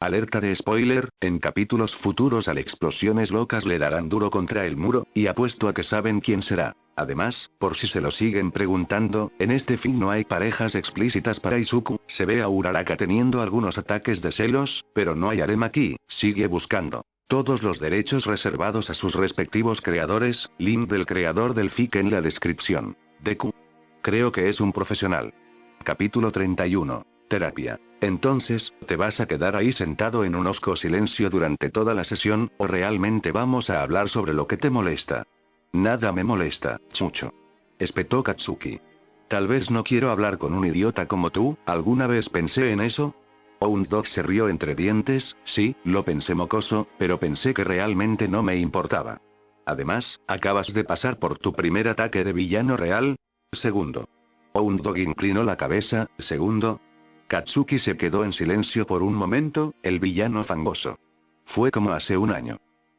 Alerta de spoiler, en capítulos futuros al explosiones locas le darán duro contra el muro, y apuesto a que saben quién será. Además, por si se lo siguen preguntando, en este film no hay parejas explícitas para Izuku, se ve a Uraraka teniendo algunos ataques de celos, pero no hay harem aquí, sigue buscando. Todos los derechos reservados a sus respectivos creadores, link del creador del fic en la descripción. Deku. Creo que es un profesional. Capítulo 31. Terapia. Entonces, ¿te vas a quedar ahí sentado en un hosco silencio durante toda la sesión, o realmente vamos a hablar sobre lo que te molesta? Nada me molesta, Chucho. Espetó Katsuki. Tal vez no quiero hablar con un idiota como tú, ¿alguna vez pensé en eso? Dog se rió entre dientes, sí, lo pensé mocoso, pero pensé que realmente no me importaba. Además, acabas de pasar por tu primer ataque de villano real. Segundo. Dog inclinó la cabeza, segundo. Katsuki se quedó en silencio por un momento, el villano fangoso. Fue como hace un año.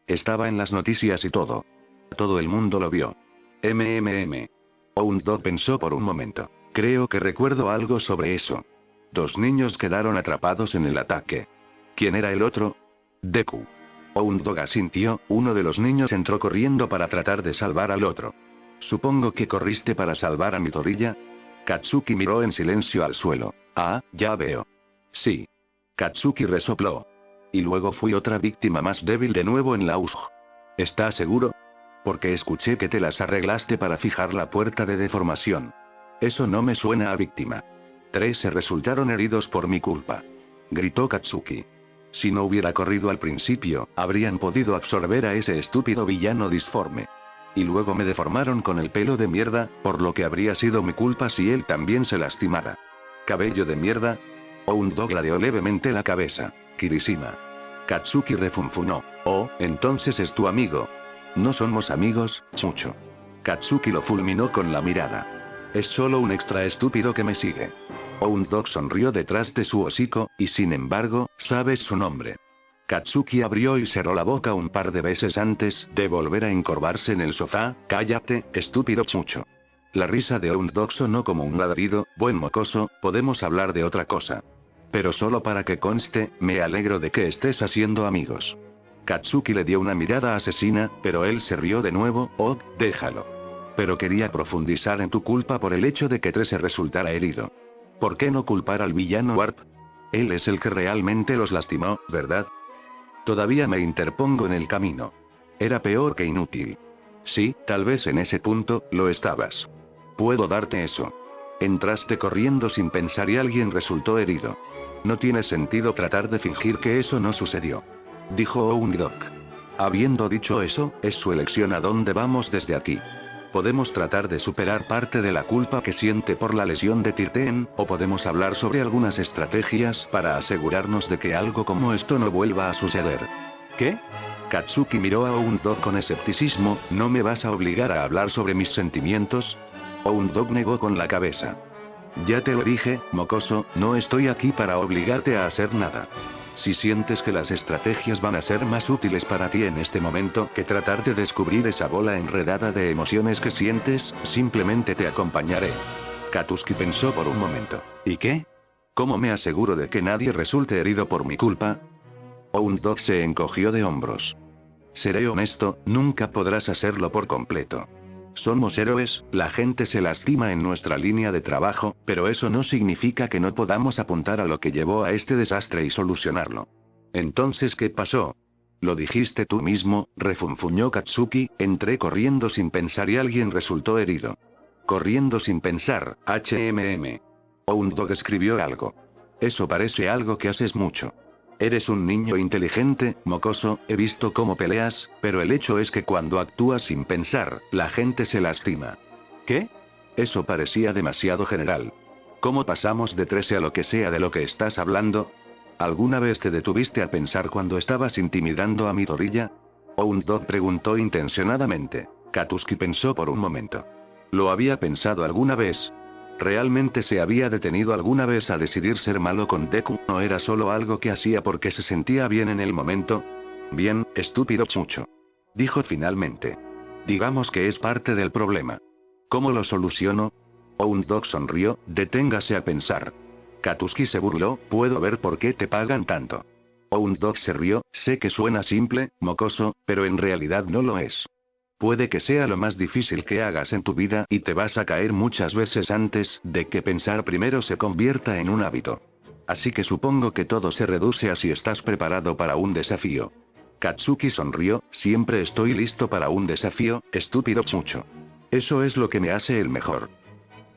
Estaba en las noticias y todo. Todo el mundo lo vio. Dog pensó por un momento. Creo que recuerdo algo sobre eso. 2 niños quedaron atrapados en el ataque. ¿Quién era el otro? Deku. Dog asintió, uno de los niños entró corriendo para tratar de salvar al otro. Supongo que corriste para salvar a Midoriya. Katsuki miró en silencio al suelo. Ah, ya veo. Sí. Katsuki resopló. Y luego fui otra víctima más débil de nuevo en la USG. ¿Estás seguro? Porque escuché que te las arreglaste para fijar la puerta de deformación. Eso no me suena a víctima. 3 se resultaron heridos por mi culpa. Gritó Katsuki. Si no hubiera corrido al principio, habrían podido absorber a ese estúpido villano disforme. Y luego me deformaron con el pelo de mierda, por lo que habría sido mi culpa si él también se lastimara. ¿Cabello de mierda? Dog ladeó levemente la cabeza. Kirishima. Katsuki refunfunó. Oh, entonces es tu amigo. No somos amigos, Chucho. Katsuki lo fulminó con la mirada. Es solo un extra estúpido que me sigue. Dog sonrió detrás de su hocico, y sin embargo, sabes su nombre. Katsuki abrió y cerró la boca un par de veces antes de volver a encorvarse en el sofá. Cállate, estúpido Chucho. La risa de Dog sonó como un ladrido. Buen mocoso, podemos hablar de otra cosa. Pero solo para que conste, me alegro de que estés haciendo amigos. Katsuki le dio una mirada asesina, pero él se rió de nuevo. Oh, déjalo. Pero quería profundizar en tu culpa por el hecho de que 3 se resultara herido. ¿Por qué no culpar al villano Warp? Él es el que realmente los lastimó, ¿verdad? Todavía me interpongo en el camino. Era peor que inútil. Sí, tal vez en ese punto, lo estabas. Puedo darte eso. Entraste corriendo sin pensar y alguien resultó herido. No tiene sentido tratar de fingir que eso no sucedió. Dijo Dog. Habiendo dicho eso, es su elección a dónde vamos desde aquí. Podemos tratar de superar parte de la culpa que siente por la lesión de Tirten, o podemos hablar sobre algunas estrategias para asegurarnos de que algo como esto no vuelva a suceder. ¿Qué? Katsuki miró a Dog con escepticismo. ¿No me vas a obligar a hablar sobre mis sentimientos? Dog negó con la cabeza. Ya te lo dije, mocoso, no estoy aquí para obligarte a hacer nada. Si sientes que las estrategias van a ser más útiles para ti en este momento que tratar de descubrir esa bola enredada de emociones que sientes, simplemente te acompañaré. Katsuki pensó por un momento. ¿Y qué? ¿Cómo me aseguro de que nadie resulte herido por mi culpa? Dog se encogió de hombros. Seré honesto, nunca podrás hacerlo por completo. Somos héroes, la gente se lastima en nuestra línea de trabajo, pero eso no significa que no podamos apuntar a lo que llevó a este desastre y solucionarlo. Entonces, ¿qué pasó? Lo dijiste tú mismo, refunfuñó Katsuki. Entré corriendo sin pensar y alguien resultó herido. Corriendo sin pensar, Dog escribió algo. Eso parece algo que haces mucho. Eres un niño inteligente, mocoso, he visto cómo peleas, pero el hecho es que cuando actúas sin pensar, la gente se lastima. ¿Qué? Eso parecía demasiado general. ¿Cómo pasamos de 13 a lo que sea de lo que estás hablando? ¿Alguna vez te detuviste a pensar cuando estabas intimidando a Midoriya? Dog preguntó intencionadamente. Katsuki pensó por un momento. ¿Lo había pensado alguna vez? ¿Realmente se había detenido alguna vez a decidir ser malo con Deku? ¿No era solo algo que hacía porque se sentía bien en el momento? Bien, estúpido Chucho. Dijo finalmente. Digamos que es parte del problema. ¿Cómo lo soluciono? Dog sonrió. Deténgase a pensar. Katsuki se burló. Puedo ver por qué te pagan tanto. Dog se rió, sé que suena simple, mocoso, pero en realidad no lo es. Puede que sea lo más difícil que hagas en tu vida y te vas a caer muchas veces antes de que pensar primero se convierta en un hábito. Así que supongo que todo se reduce a si estás preparado para un desafío. Katsuki sonrió, siempre estoy listo para un desafío, estúpido Chucho. Eso es lo que me hace el mejor.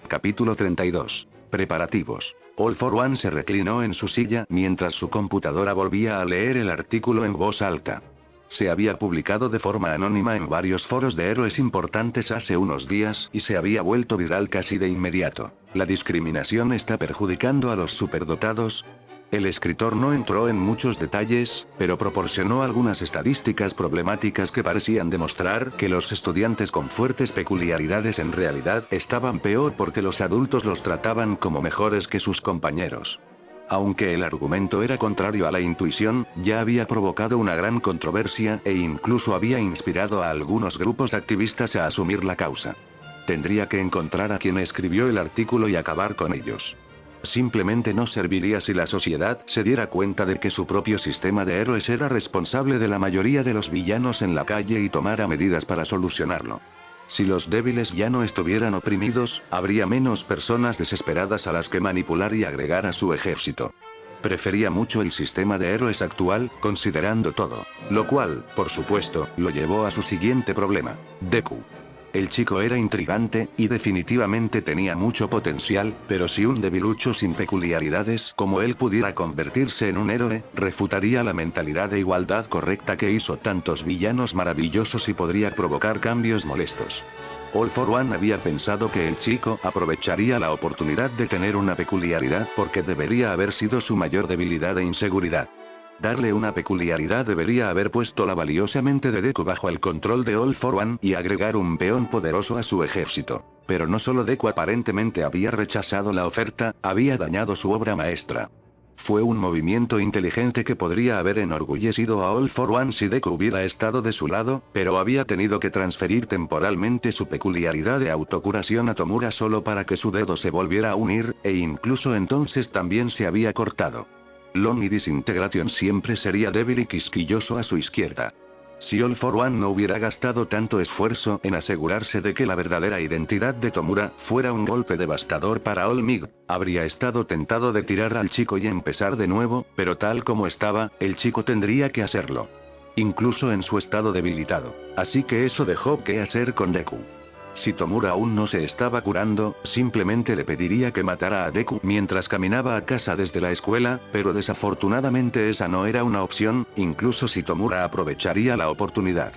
Capítulo 32. Preparativos. All for One se reclinó en su silla mientras su computadora volvía a leer el artículo en voz alta. Se había publicado de forma anónima en varios foros de héroes importantes hace unos días y se había vuelto viral casi de inmediato. ¿La discriminación está perjudicando a los superdotados? El escritor no entró en muchos detalles, pero proporcionó algunas estadísticas problemáticas que parecían demostrar que los estudiantes con fuertes peculiaridades en realidad estaban peor porque los adultos los trataban como mejores que sus compañeros. Aunque el argumento era contrario a la intuición, ya había provocado una gran controversia e incluso había inspirado a algunos grupos activistas a asumir la causa. Tendría que encontrar a quien escribió el artículo y acabar con ellos. Simplemente no serviría si la sociedad se diera cuenta de que su propio sistema de héroes era responsable de la mayoría de los villanos en la calle y tomara medidas para solucionarlo. Si los débiles ya no estuvieran oprimidos, habría menos personas desesperadas a las que manipular y agregar a su ejército. Prefería mucho el sistema de héroes actual, considerando todo. Lo cual, por supuesto, lo llevó a su siguiente problema. Deku. El chico era intrigante, y definitivamente tenía mucho potencial, pero si un debilucho sin peculiaridades como él pudiera convertirse en un héroe, refutaría la mentalidad de igualdad correcta que hizo tantos villanos maravillosos y podría provocar cambios molestos. All for One había pensado que el chico aprovecharía la oportunidad de tener una peculiaridad porque debería haber sido su mayor debilidad e inseguridad. Darle una peculiaridad debería haber puesto la valiosa mente de Deku bajo el control de All for One y agregar un peón poderoso a su ejército. Pero no solo Deku aparentemente había rechazado la oferta, había dañado su obra maestra. Fue un movimiento inteligente que podría haber enorgullecido a All for One si Deku hubiera estado de su lado, pero había tenido que transferir temporalmente su peculiaridad de autocuración a Tomura solo para que su dedo se volviera a unir, e incluso entonces también se había cortado. Lon y Disintegration siempre sería débil y quisquilloso a su izquierda. Si All for One no hubiera gastado tanto esfuerzo en asegurarse de que la verdadera identidad de Tomura fuera un golpe devastador para All Might, habría estado tentado de tirar al chico y empezar de nuevo, pero tal como estaba, el chico tendría que hacerlo. Incluso en su estado debilitado. Así que eso dejó que hacer con Deku. Si Tomura aún no se estaba curando, simplemente le pediría que matara a Deku mientras caminaba a casa desde la escuela, pero desafortunadamente esa no era una opción, incluso si Tomura aprovecharía la oportunidad.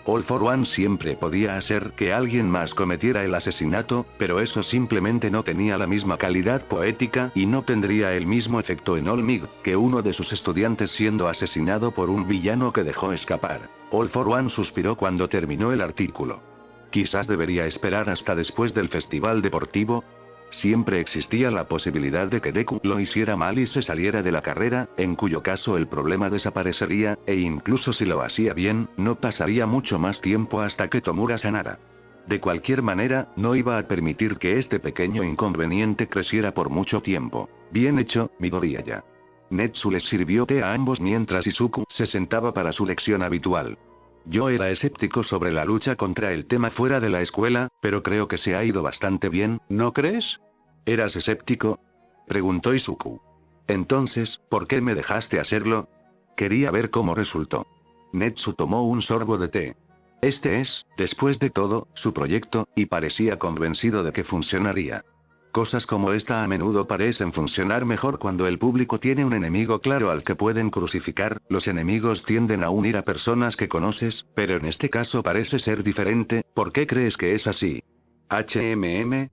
All for One siempre podía hacer que alguien más cometiera el asesinato, pero eso simplemente no tenía la misma calidad poética y no tendría el mismo efecto en All Might que uno de sus estudiantes siendo asesinado por un villano que dejó escapar. All for One suspiró cuando terminó el artículo. Quizás debería esperar hasta después del festival deportivo. Siempre existía la posibilidad de que Deku lo hiciera mal y se saliera de la carrera, en cuyo caso el problema desaparecería, e incluso si lo hacía bien, no pasaría mucho más tiempo hasta que Tomura sanara. De cualquier manera, no iba a permitir que este pequeño inconveniente creciera por mucho tiempo. Bien hecho, Midoriyaya. Netsu les sirvió té a ambos mientras Izuku se sentaba para su lección habitual. Yo era escéptico sobre la lucha contra el tema fuera de la escuela, pero creo que se ha ido bastante bien, ¿no crees? ¿Eras escéptico?, preguntó Izuku. Entonces, ¿por qué me dejaste hacerlo? Quería ver cómo resultó. Netsu tomó un sorbo de té. Este es, después de todo, su proyecto, y parecía convencido de que funcionaría. Cosas como esta a menudo parecen funcionar mejor cuando el público tiene un enemigo claro al que pueden crucificar. Los enemigos tienden a unir a personas que conoces, pero en este caso parece ser diferente. ¿Por qué crees que es así?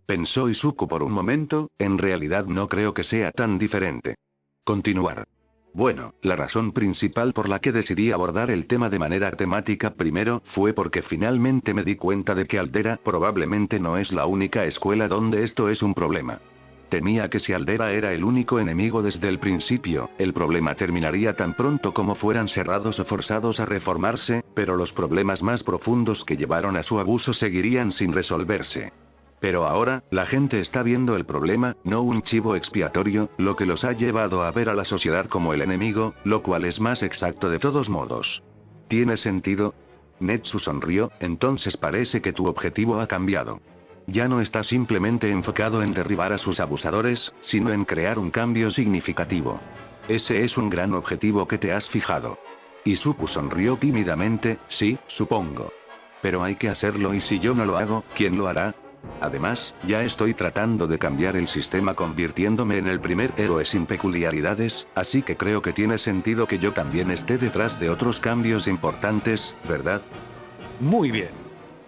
Pensó Izuku por un momento, en realidad no creo que sea tan diferente. Continuar. Bueno, la razón principal por la que decidí abordar el tema de manera temática primero fue porque finalmente me di cuenta de que Aldera probablemente no es la única escuela donde esto es un problema. Temía que si Aldera era el único enemigo desde el principio, el problema terminaría tan pronto como fueran cerrados o forzados a reformarse, pero los problemas más profundos que llevaron a su abuso seguirían sin resolverse. Pero ahora, la gente está viendo el problema, no un chivo expiatorio, lo que los ha llevado a ver a la sociedad como el enemigo, lo cual es más exacto de todos modos. ¿Tiene sentido? Netsu sonrió, entonces parece que tu objetivo ha cambiado. Ya no está simplemente enfocado en derribar a sus abusadores, sino en crear un cambio significativo. Ese es un gran objetivo que te has fijado. Izuku sonrió tímidamente, sí, supongo. Pero hay que hacerlo y si yo no lo hago, ¿quién lo hará? Además, ya estoy tratando de cambiar el sistema convirtiéndome en el primer héroe sin peculiaridades, así que creo que tiene sentido que yo también esté detrás de otros cambios importantes, ¿verdad? Muy bien.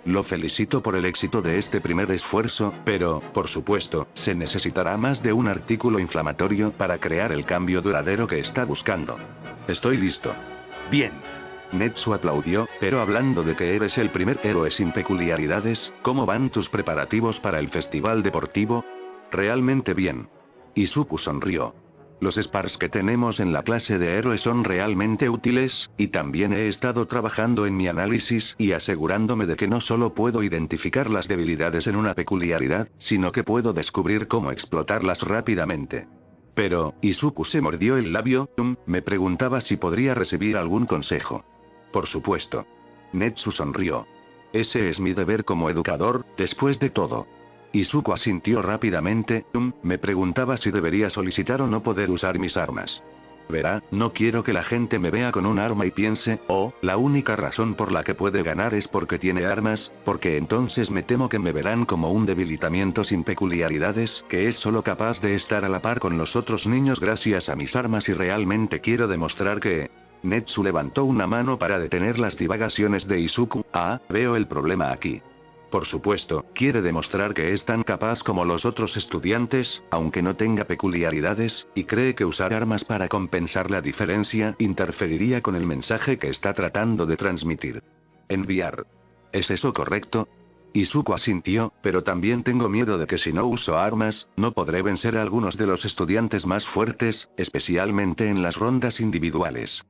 Lo felicito por el éxito de este primer esfuerzo, pero, por supuesto, se necesitará más de un artículo inflamatorio para crear el cambio duradero que está buscando. Estoy listo. Bien. Netsu aplaudió, pero hablando de que eres el primer héroe sin peculiaridades, ¿cómo van tus preparativos para el festival deportivo? Realmente bien. Izuku sonrió. Los spars que tenemos en la clase de héroes son realmente útiles, y también he estado trabajando en mi análisis y asegurándome de que no solo puedo identificar las debilidades en una peculiaridad, sino que puedo descubrir cómo explotarlas rápidamente. Pero, Izuku se mordió el labio, me preguntaba si podría recibir algún consejo. Por supuesto. Netsu sonrió. Ese es mi deber como educador, después de todo. Izuku asintió rápidamente, me preguntaba si debería solicitar o no poder usar mis armas. Verá, no quiero que la gente me vea con un arma y piense, oh, la única razón por la que puede ganar es porque tiene armas, porque entonces me temo que me verán como un debilitamiento sin peculiaridades, que es solo capaz de estar a la par con los otros niños gracias a mis armas y realmente quiero demostrar que... Netsu levantó una mano para detener las divagaciones de Izuku, veo el problema aquí. Por supuesto, quiere demostrar que es tan capaz como los otros estudiantes, aunque no tenga peculiaridades, y cree que usar armas para compensar la diferencia interferiría con el mensaje que está tratando de transmitir. Enviar. ¿Es eso correcto? Izuku asintió, pero también tengo miedo de que si no uso armas, no podré vencer a algunos de los estudiantes más fuertes, especialmente en las rondas individuales.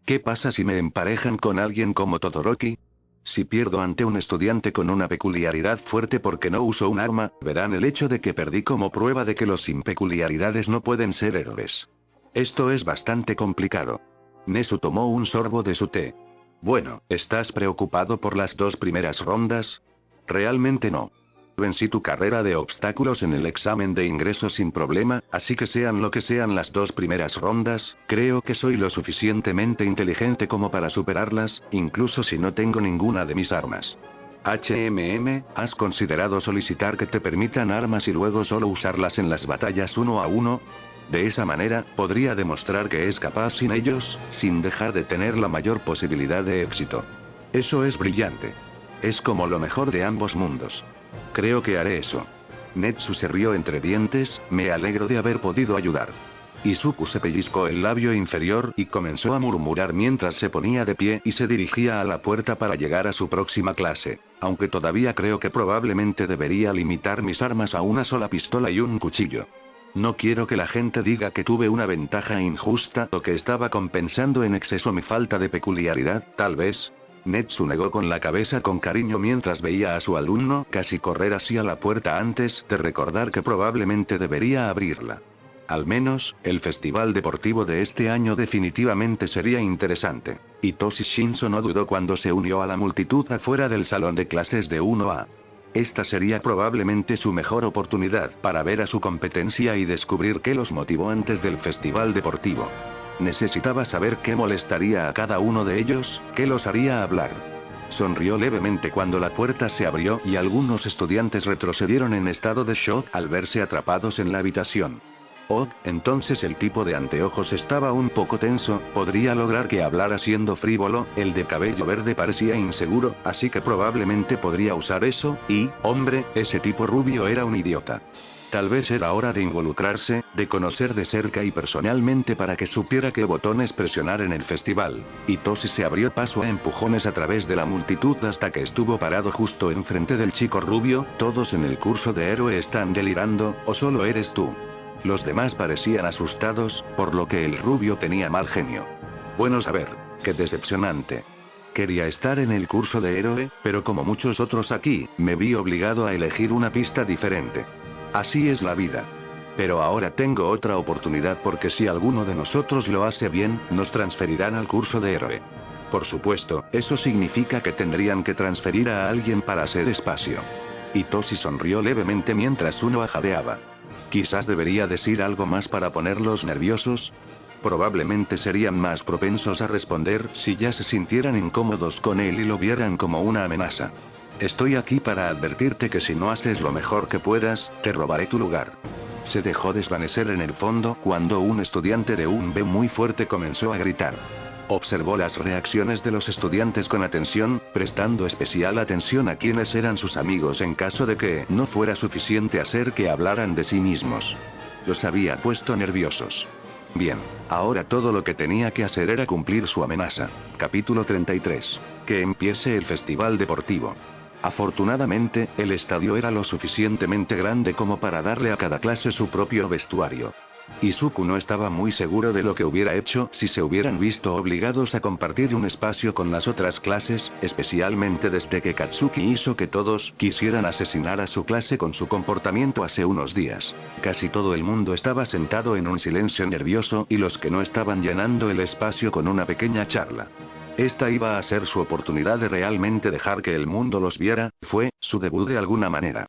¿Qué pasa si me emparejan con alguien como Todoroki? Si pierdo ante un estudiante con una peculiaridad fuerte porque no uso un arma, verán el hecho de que perdí como prueba de que los sin peculiaridades no pueden ser héroes. Esto es bastante complicado. Nesu tomó un sorbo de su té. Bueno, ¿estás preocupado por las dos primeras rondas? Realmente no. Vencí tu carrera de obstáculos en el examen de ingreso sin problema, así que sean lo que sean las dos primeras rondas, creo que soy lo suficientemente inteligente como para superarlas, incluso si no tengo ninguna de mis armas. ¿Has considerado solicitar que te permitan armas y luego solo usarlas en las batallas uno a uno? De esa manera, podría demostrar que es capaz sin ellos, sin dejar de tener la mayor posibilidad de éxito. Eso es brillante. Es como lo mejor de ambos mundos. Creo que haré eso. Netsu se rió entre dientes, me alegro de haber podido ayudar. Izuku se pellizcó el labio inferior y comenzó a murmurar mientras se ponía de pie y se dirigía a la puerta para llegar a su próxima clase. Aunque todavía creo que probablemente debería limitar mis armas a una sola pistola y un cuchillo. No quiero que la gente diga que tuve una ventaja injusta o que estaba compensando en exceso mi falta de peculiaridad, tal vez. Netsu negó con la cabeza con cariño mientras veía a su alumno casi correr hacia la puerta antes de recordar que probablemente debería abrirla. Al menos, el festival deportivo de este año definitivamente sería interesante. Hitoshi Shinzo no dudó cuando se unió a la multitud afuera del salón de clases de 1A. Esta sería probablemente su mejor oportunidad para ver a su competencia y descubrir qué los motivó antes del festival deportivo. Necesitaba saber qué molestaría a cada uno de ellos, qué los haría hablar. Sonrió levemente cuando la puerta se abrió y algunos estudiantes retrocedieron en estado de shock al verse atrapados en la habitación. Entonces el tipo de anteojos estaba un poco tenso, podría lograr que hablara siendo frívolo, el de cabello verde parecía inseguro, así que probablemente podría usar eso, y, hombre, ese tipo rubio era un idiota. Tal vez era hora de involucrarse, de conocer de cerca y personalmente para que supiera qué botones presionar en el festival. Hitoshi se abrió paso a empujones a través de la multitud hasta que estuvo parado justo enfrente del chico rubio. ¿Todos en el curso de héroe están delirando, o solo eres tú? Los demás parecían asustados, por lo que el rubio tenía mal genio. Bueno saber, qué decepcionante. Quería estar en el curso de héroe, pero como muchos otros aquí, me vi obligado a elegir una pista diferente. Así es la vida. Pero ahora tengo otra oportunidad porque si alguno de nosotros lo hace bien, nos transferirán al curso de héroe. Por supuesto, eso significa que tendrían que transferir a alguien para hacer espacio. Hitoshi sonrió levemente mientras uno jadeaba. Quizás debería decir algo más para ponerlos nerviosos. Probablemente serían más propensos a responder si ya se sintieran incómodos con él y lo vieran como una amenaza. Estoy aquí para advertirte que si no haces lo mejor que puedas, te robaré tu lugar. Se dejó desvanecer en el fondo cuando un estudiante de un B muy fuerte comenzó a gritar. Observó las reacciones de los estudiantes con atención, prestando especial atención a quienes eran sus amigos en caso de que no fuera suficiente hacer que hablaran de sí mismos. Los había puesto nerviosos. Bien, ahora todo lo que tenía que hacer era cumplir su amenaza. Capítulo 33. Que empiece el festival deportivo. Afortunadamente, el estadio era lo suficientemente grande como para darle a cada clase su propio vestuario. Izuku no estaba muy seguro de lo que hubiera hecho si se hubieran visto obligados a compartir un espacio con las otras clases, especialmente desde que Katsuki hizo que todos quisieran asesinar a su clase con su comportamiento hace unos días. Casi todo el mundo estaba sentado en un silencio nervioso y los que no estaban llenando el espacio con una pequeña charla. Esta iba a ser su oportunidad de realmente dejar que el mundo los viera, fue su debut de alguna manera.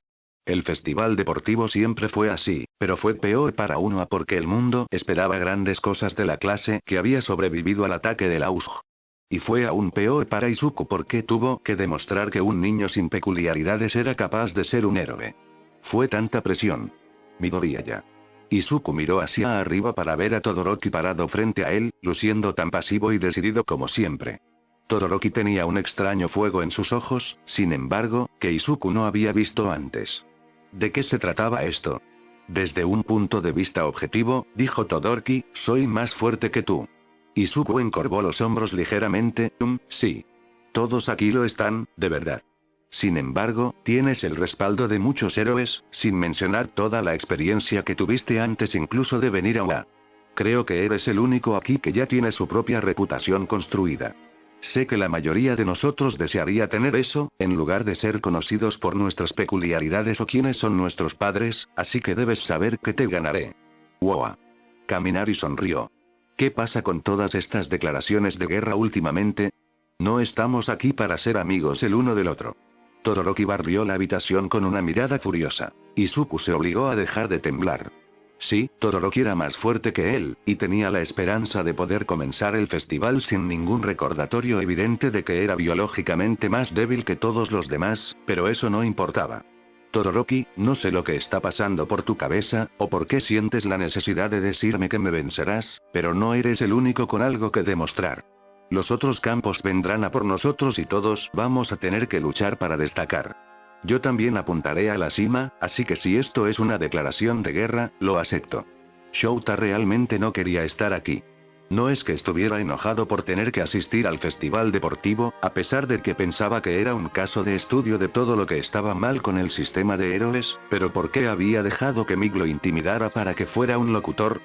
El festival deportivo siempre fue así, pero fue peor para uno porque el mundo esperaba grandes cosas de la clase que había sobrevivido al ataque del Auge. Y fue aún peor para Izuku porque tuvo que demostrar que un niño sin peculiaridades era capaz de ser un héroe. Fue tanta presión. Midoriya. Izuku miró hacia arriba para ver a Todoroki parado frente a él, luciendo tan pasivo y decidido como siempre. Todoroki tenía un extraño fuego en sus ojos, sin embargo, que Izuku no había visto antes. ¿De qué se trataba esto? Desde un punto de vista objetivo, dijo Todoroki, soy más fuerte que tú. Izuku encorvó los hombros ligeramente, sí. Todos aquí lo están, de verdad. Sin embargo, tienes el respaldo de muchos héroes, sin mencionar toda la experiencia que tuviste antes incluso de venir a UA. Creo que eres el único aquí que ya tiene su propia reputación construida. Sé que la mayoría de nosotros desearía tener eso, en lugar de ser conocidos por nuestras peculiaridades o quiénes son nuestros padres, así que debes saber que te ganaré. Wow. Kaminari sonrió. ¿Qué pasa con todas estas declaraciones de guerra últimamente? No estamos aquí para ser amigos el uno del otro. Todoroki barrió la habitación con una mirada furiosa. Izuku se obligó a dejar de temblar. Sí, Todoroki era más fuerte que él, y tenía la esperanza de poder comenzar el festival sin ningún recordatorio evidente de que era biológicamente más débil que todos los demás, pero eso no importaba. Todoroki, no sé lo que está pasando por tu cabeza, o por qué sientes la necesidad de decirme que me vencerás, pero no eres el único con algo que demostrar. Los otros campos vendrán a por nosotros y todos vamos a tener que luchar para destacar. Yo también apuntaré a la cima, así que si esto es una declaración de guerra, lo acepto. Shouta realmente no quería estar aquí. No es que estuviera enojado por tener que asistir al festival deportivo, a pesar de que pensaba que era un caso de estudio de todo lo que estaba mal con el sistema de héroes, pero ¿por qué había dejado que Mig lo intimidara para que fuera un locutor?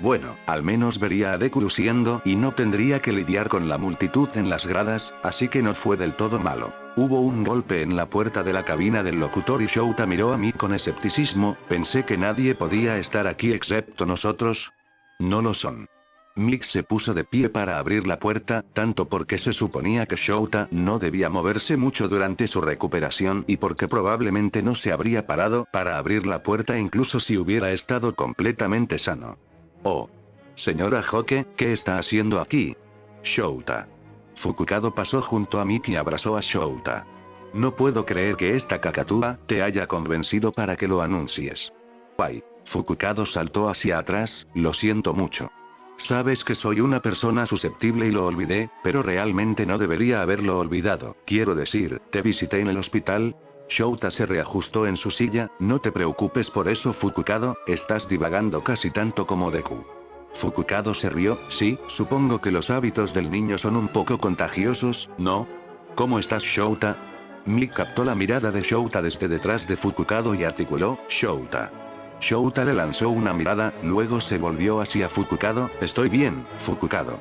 Bueno, al menos vería a Deku luciendo y no tendría que lidiar con la multitud en las gradas, así que no fue del todo malo. Hubo un golpe en la puerta de la cabina del locutor y Shouta miró a mí con escepticismo, pensé que nadie podía estar aquí excepto nosotros. No lo son. Mig se puso de pie para abrir la puerta, tanto porque se suponía que Shouta no debía moverse mucho durante su recuperación y porque probablemente no se habría parado para abrir la puerta incluso si hubiera estado completamente sano. Oh. Señora Hoke, ¿qué está haciendo aquí? Shouta. Fukukado pasó junto a Miki y abrazó a Shouta. No puedo creer que esta cacatúa te haya convencido para que lo anuncies. Ay. Fukukado saltó hacia atrás, lo siento mucho. Sabes que soy una persona susceptible y lo olvidé, pero realmente no debería haberlo olvidado. Quiero decir, ¿te visité en el hospital? Shouta se reajustó en su silla, no te preocupes por eso Fukukado, estás divagando casi tanto como Deku. Fukukado se rió, sí, supongo que los hábitos del niño son un poco contagiosos, ¿no? ¿Cómo estás Shouta? Mig captó la mirada de Shouta desde detrás de Fukukado y articuló, Shouta. Shouta le lanzó una mirada, luego se volvió hacia Fukukado, estoy bien, Fukukado.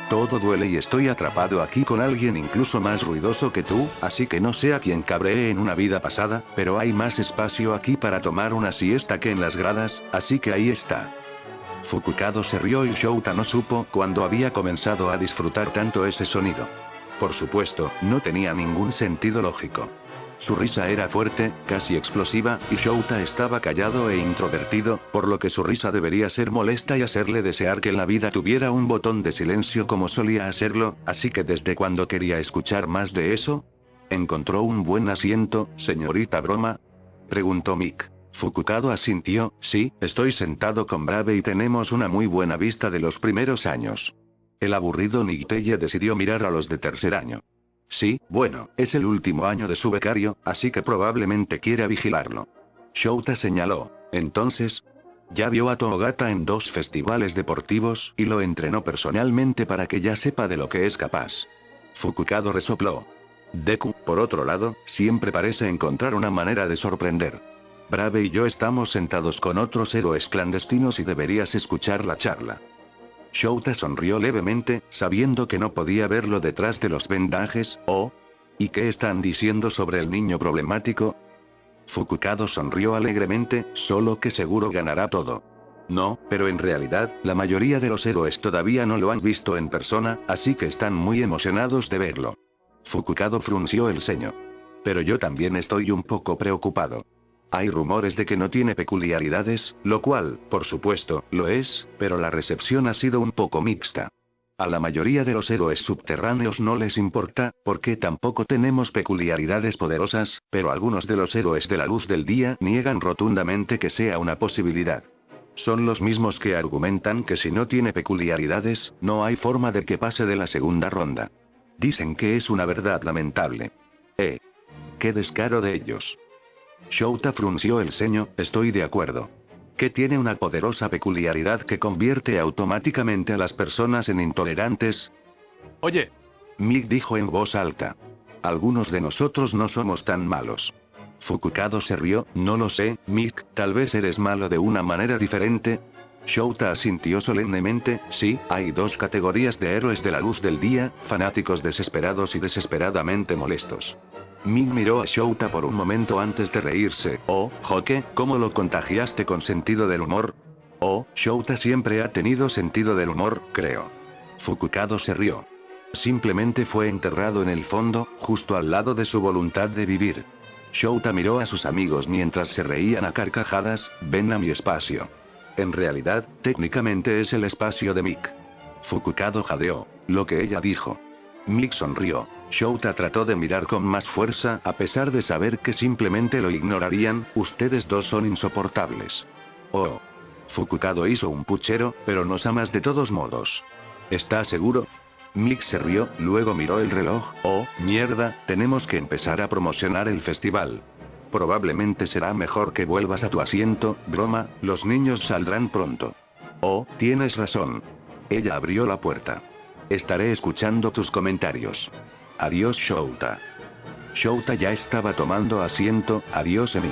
Todo duele y estoy atrapado aquí con alguien incluso más ruidoso que tú, así que no sé a quién cabré en una vida pasada, pero hay más espacio aquí para tomar una siesta que en las gradas, así que ahí está. Fukukado se rió y Shouta no supo cuándo había comenzado a disfrutar tanto ese sonido. Por supuesto, no tenía ningún sentido lógico. Su risa era fuerte, casi explosiva, y Shouta estaba callado e introvertido, por lo que su risa debería ser molesta y hacerle desear que la vida tuviera un botón de silencio como solía hacerlo, así que ¿desde cuándo quería escuchar más de eso? ¿Encontró un buen asiento, señorita Broma?, preguntó Mick. Fukukado asintió, sí, estoy sentado con Brave y tenemos una muy buena vista de los primeros años. El aburrido Nighteye decidió mirar a los de tercer año. Sí, bueno, es el último año de su becario, así que probablemente quiera vigilarlo. Shouta señaló, entonces, ya vio a Toogata en 2 festivales deportivos y lo entrenó personalmente para que ya sepa de lo que es capaz. Fukukado resopló. Deku, por otro lado, siempre parece encontrar una manera de sorprender. Brave y yo estamos sentados con otros héroes clandestinos y deberías escuchar la charla. Shouta sonrió levemente, sabiendo que no podía verlo detrás de los vendajes. ¿Oh? ¿Y qué están diciendo sobre el niño problemático? Fukukado sonrió alegremente, solo que seguro ganará todo. No, pero en realidad, la mayoría de los héroes todavía no lo han visto en persona, así que están muy emocionados de verlo. Fukukado frunció el ceño. Pero yo también estoy un poco preocupado. Hay rumores de que no tiene peculiaridades, lo cual, por supuesto, lo es, pero la recepción ha sido un poco mixta. A la mayoría de los héroes subterráneos no les importa, porque tampoco tenemos peculiaridades poderosas, pero algunos de los héroes de la luz del día niegan rotundamente que sea una posibilidad. Son los mismos que argumentan que si no tiene peculiaridades, no hay forma de que pase de la segunda ronda. Dicen que es una verdad lamentable. ¡Qué descaro de ellos! Shouta frunció el ceño, estoy de acuerdo. Que tiene una poderosa peculiaridad que convierte automáticamente a las personas en intolerantes. Oye, Mick dijo en voz alta. Algunos de nosotros no somos tan malos. Fukukado se rió, no lo sé, Mick, tal vez eres malo de una manera diferente. Shouta asintió solemnemente, sí, hay 2 categorías de héroes de la luz del día, fanáticos desesperados y desesperadamente molestos. Mick miró a Shouta por un momento antes de reírse. Oh, Joke, ¿cómo lo contagiaste con sentido del humor? Oh, Shouta siempre ha tenido sentido del humor, creo. Fukukado se rió. Simplemente fue enterrado en el fondo, justo al lado de su voluntad de vivir. Shouta miró a sus amigos mientras se reían a carcajadas, ven a mi espacio. En realidad, técnicamente es el espacio de Mick. Fukukado jadeó, lo que ella dijo. Mick sonrió. Shouta trató de mirar con más fuerza a pesar de saber que simplemente lo ignorarían, ustedes 2 son insoportables. Oh. Fukukado hizo un puchero, pero nos amas de todos modos. ¿Está seguro? Mick se rió, luego miró el reloj. Oh, mierda, tenemos que empezar a promocionar el festival. Probablemente será mejor que vuelvas a tu asiento, Broma, los niños saldrán pronto. Oh, tienes razón. Ella abrió la puerta. Estaré escuchando tus comentarios. Adiós, Shouta. Shouta ya estaba tomando asiento, adiós Emi.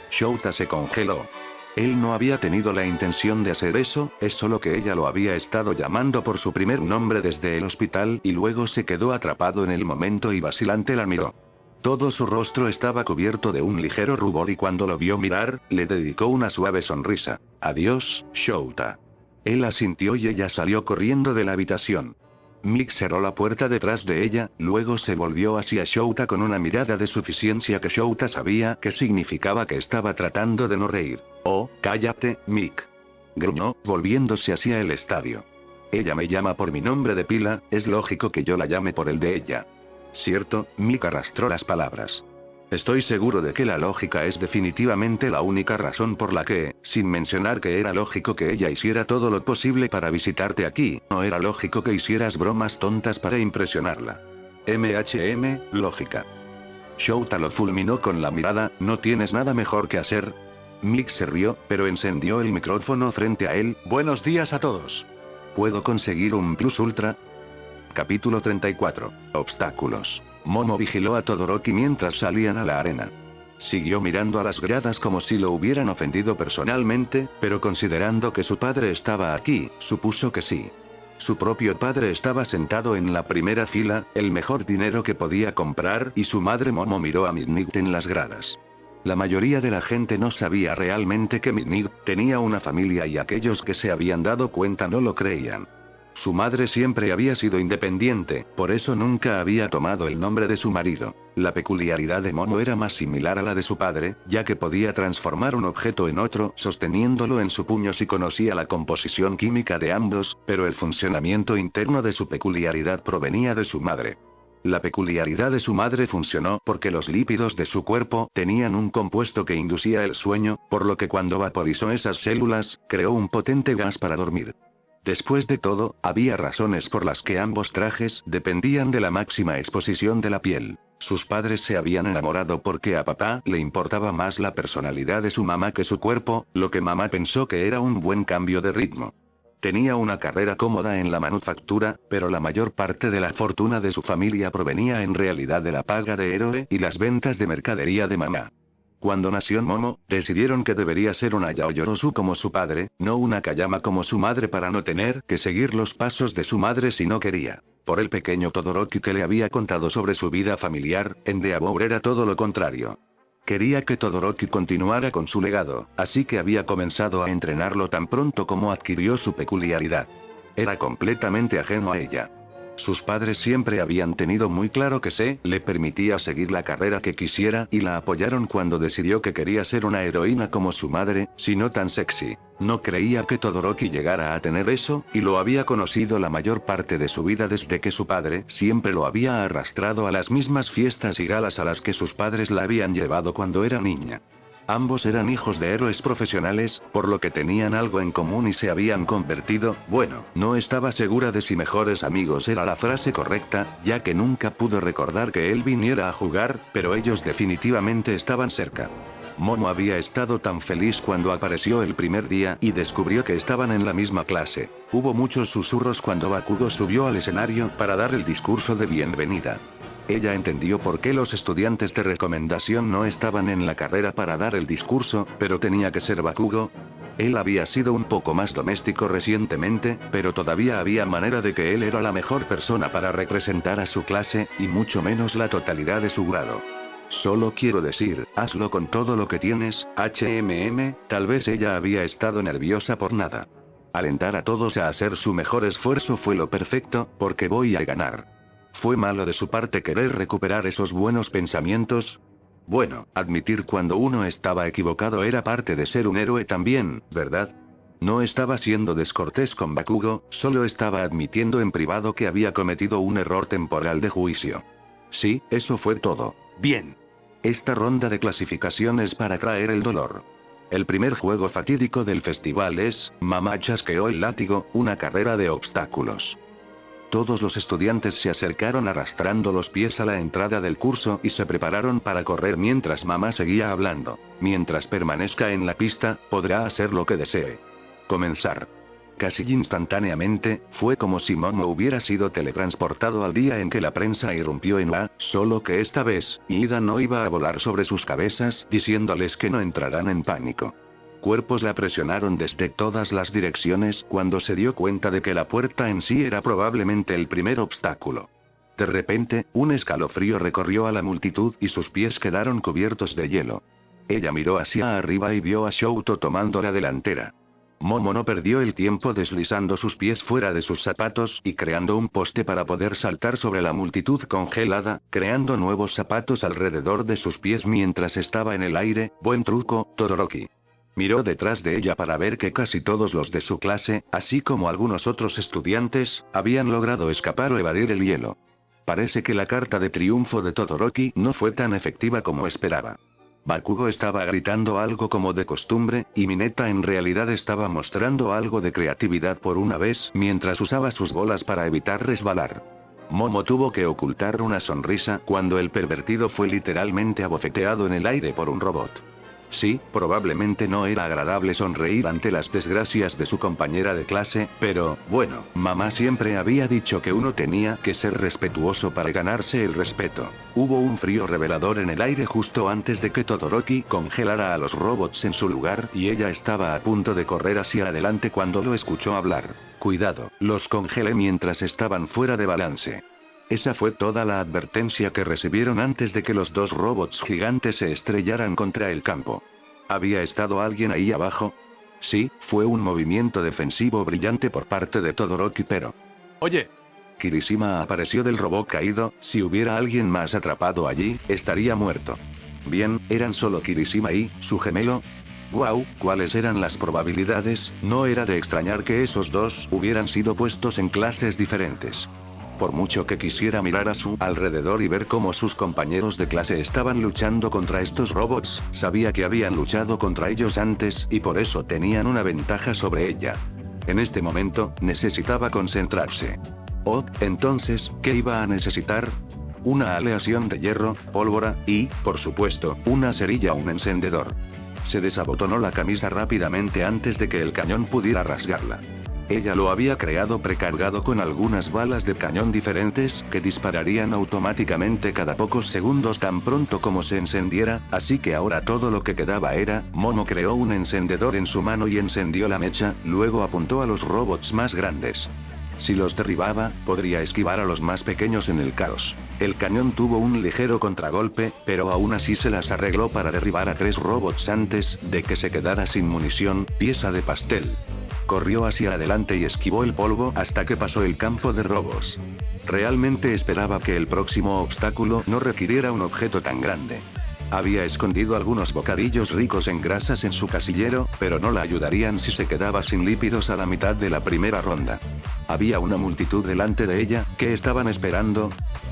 Shouta se congeló. Él no había tenido la intención de hacer eso, es solo que ella lo había estado llamando por su primer nombre desde el hospital y luego se quedó atrapado en el momento y vacilante la miró. Todo su rostro estaba cubierto de un ligero rubor y cuando lo vio mirar, le dedicó una suave sonrisa. Adiós, Shouta. Él asintió y ella salió corriendo de la habitación. Mick cerró la puerta detrás de ella, luego se volvió hacia Shouta con una mirada de suficiencia que Shouta sabía que significaba que estaba tratando de no reír. Oh, cállate, Mick. Gruñó, volviéndose hacia el estadio. Ella me llama por mi nombre de pila, es lógico que yo la llame por el de ella. ¿Cierto? Mick arrastró las palabras. Estoy seguro de que la lógica es definitivamente la única razón por la que, sin mencionar que era lógico que ella hiciera todo lo posible para visitarte aquí, no era lógico que hicieras bromas tontas para impresionarla. Lógica. Shouta lo fulminó con la mirada, ¿no tienes nada mejor que hacer? Mick se rió, pero encendió el micrófono frente a él. Buenos días a todos. ¿Puedo conseguir un Plus Ultra? Capítulo 34. Obstáculos. Momo vigiló a Todoroki mientras salían a la arena. Siguió mirando a las gradas como si lo hubieran ofendido personalmente, pero considerando que su padre estaba aquí, supuso que sí. Su propio padre estaba sentado en la primera fila, el mejor dinero que podía comprar, y su madre Momo miró a Midnight en las gradas. La mayoría de la gente no sabía realmente que Midnight tenía una familia y aquellos que se habían dado cuenta no lo creían. Su madre siempre había sido independiente, por eso nunca había tomado el nombre de su marido. La peculiaridad de Momo era más similar a la de su padre, ya que podía transformar un objeto en otro sosteniéndolo en su puño si conocía la composición química de ambos, pero el funcionamiento interno de su peculiaridad provenía de su madre. La peculiaridad de su madre funcionó porque los lípidos de su cuerpo tenían un compuesto que inducía el sueño, por lo que cuando vaporizó esas células, creó un potente gas para dormir. Después de todo, había razones por las que ambos trajes dependían de la máxima exposición de la piel. Sus padres se habían enamorado porque a papá le importaba más la personalidad de su mamá que su cuerpo, lo que mamá pensó que era un buen cambio de ritmo. Tenía una carrera cómoda en la manufactura, pero la mayor parte de la fortuna de su familia provenía en realidad de la paga de héroe y las ventas de mercadería de mamá. Cuando nació Momo, decidieron que debería ser una Yaoyorozu como su padre, no una Kayama como su madre para no tener que seguir los pasos de su madre si no quería. Por el pequeño Todoroki que le había contado sobre su vida familiar, Endeavor era todo lo contrario. Quería que Todoroki continuara con su legado, así que había comenzado a entrenarlo tan pronto como adquirió su peculiaridad. Era completamente ajeno a ella. Sus padres siempre habían tenido muy claro que se le permitía seguir la carrera que quisiera y la apoyaron cuando decidió que quería ser una heroína como su madre, si no tan sexy. No creía que Todoroki llegara a tener eso, y lo había conocido la mayor parte de su vida desde que su padre siempre lo había arrastrado a las mismas fiestas y galas a las que sus padres la habían llevado cuando era niña. Ambos eran hijos de héroes profesionales, por lo que tenían algo en común y se habían convertido, bueno, no estaba segura de si mejores amigos era la frase correcta, ya que nunca pudo recordar que él viniera a jugar, pero ellos definitivamente estaban cerca. Momo había estado tan feliz cuando apareció el primer día y descubrió que estaban en la misma clase. Hubo muchos susurros cuando Bakugo subió al escenario para dar el discurso de bienvenida. Ella entendió por qué los estudiantes de recomendación no estaban en la carrera para dar el discurso, pero tenía que ser Bakugo. Él había sido un poco más doméstico recientemente, pero todavía había manera de que él era la mejor persona para representar a su clase, y mucho menos la totalidad de su grado. Solo quiero decir, hazlo con todo lo que tienes, tal vez ella había estado nerviosa por nada. Alentar a todos a hacer su mejor esfuerzo fue lo perfecto, porque voy a ganar. ¿Fue malo de su parte querer recuperar esos buenos pensamientos? Bueno, admitir cuando uno estaba equivocado era parte de ser un héroe también, ¿verdad? No estaba siendo descortés con Bakugo, solo estaba admitiendo en privado que había cometido un error temporal de juicio. Sí, eso fue todo. Bien. Esta ronda de clasificación es para traer el dolor. El primer juego fatídico del festival es, Mamá chasqueó el látigo, una carrera de obstáculos. Todos los estudiantes se acercaron arrastrando los pies a la entrada del curso y se prepararon para correr mientras mamá seguía hablando. Mientras permanezca en la pista, podrá hacer lo que desee. Comenzar. Casi instantáneamente, fue como si Momo hubiera sido teletransportado al día en que la prensa irrumpió en UA, solo que esta vez, Ida no iba a volar sobre sus cabezas diciéndoles que no entrarán en pánico. Cuerpos la presionaron desde todas las direcciones cuando se dio cuenta de que la puerta en sí era probablemente el primer obstáculo. De repente, un escalofrío recorrió a la multitud y sus pies quedaron cubiertos de hielo. Ella miró hacia arriba y vio a Shouto tomando la delantera. Momo no perdió el tiempo deslizando sus pies fuera de sus zapatos y creando un poste para poder saltar sobre la multitud congelada, creando nuevos zapatos alrededor de sus pies mientras estaba en el aire. Buen truco, Todoroki. Miró detrás de ella para ver que casi todos los de su clase, así como algunos otros estudiantes, habían logrado escapar o evadir el hielo. Parece que la carta de triunfo de Todoroki no fue tan efectiva como esperaba. Bakugo estaba gritando algo como de costumbre, y Mineta en realidad estaba mostrando algo de creatividad por una vez mientras usaba sus bolas para evitar resbalar. Momo tuvo que ocultar una sonrisa cuando el pervertido fue literalmente abofeteado en el aire por un robot. Sí, probablemente no era agradable sonreír ante las desgracias de su compañera de clase, pero, bueno, mamá siempre había dicho que uno tenía que ser respetuoso para ganarse el respeto. Hubo un frío revelador en el aire justo antes de que Todoroki congelara a los robots en su lugar y ella estaba a punto de correr hacia adelante cuando lo escuchó hablar. Cuidado, los congelé mientras estaban fuera de balance. Esa fue toda la advertencia que recibieron antes de que los dos robots gigantes se estrellaran contra el campo. ¿Había estado alguien ahí abajo? Sí, fue un movimiento defensivo brillante por parte de Todoroki, pero... Oye. Kirishima apareció del robot caído. Si hubiera alguien más atrapado allí, estaría muerto. Bien, eran solo Kirishima y su gemelo. Wow, ¿cuáles eran las probabilidades? No era de extrañar que esos dos hubieran sido puestos en clases diferentes. Por mucho que quisiera mirar a su alrededor y ver cómo sus compañeros de clase estaban luchando contra estos robots, sabía que habían luchado contra ellos antes y por eso tenían una ventaja sobre ella. En este momento, necesitaba concentrarse. Oh, entonces, ¿qué iba a necesitar? Una aleación de hierro, pólvora y, por supuesto, una cerilla o un encendedor. Se desabotonó la camisa rápidamente antes de que el cañón pudiera rasgarla. Ella lo había creado precargado con algunas balas de cañón diferentes que dispararían automáticamente cada pocos segundos tan pronto como se encendiera, así que ahora todo lo que quedaba era, Momo creó un encendedor en su mano y encendió la mecha, luego apuntó a los robots más grandes. Si los derribaba, podría esquivar a los más pequeños en el caos. El cañón tuvo un ligero contragolpe, pero aún así se las arregló para derribar a 3 robots antes de que se quedara sin munición, pieza de pastel. Corrió hacia adelante y esquivó el polvo hasta que pasó el campo de robots. Realmente esperaba que el próximo obstáculo no requiriera un objeto tan grande. Había escondido algunos bocadillos ricos en grasas en su casillero, pero no la ayudarían si se quedaba sin lípidos a la mitad de la primera ronda. Había una multitud delante de ella. ¿Qué estaban esperando?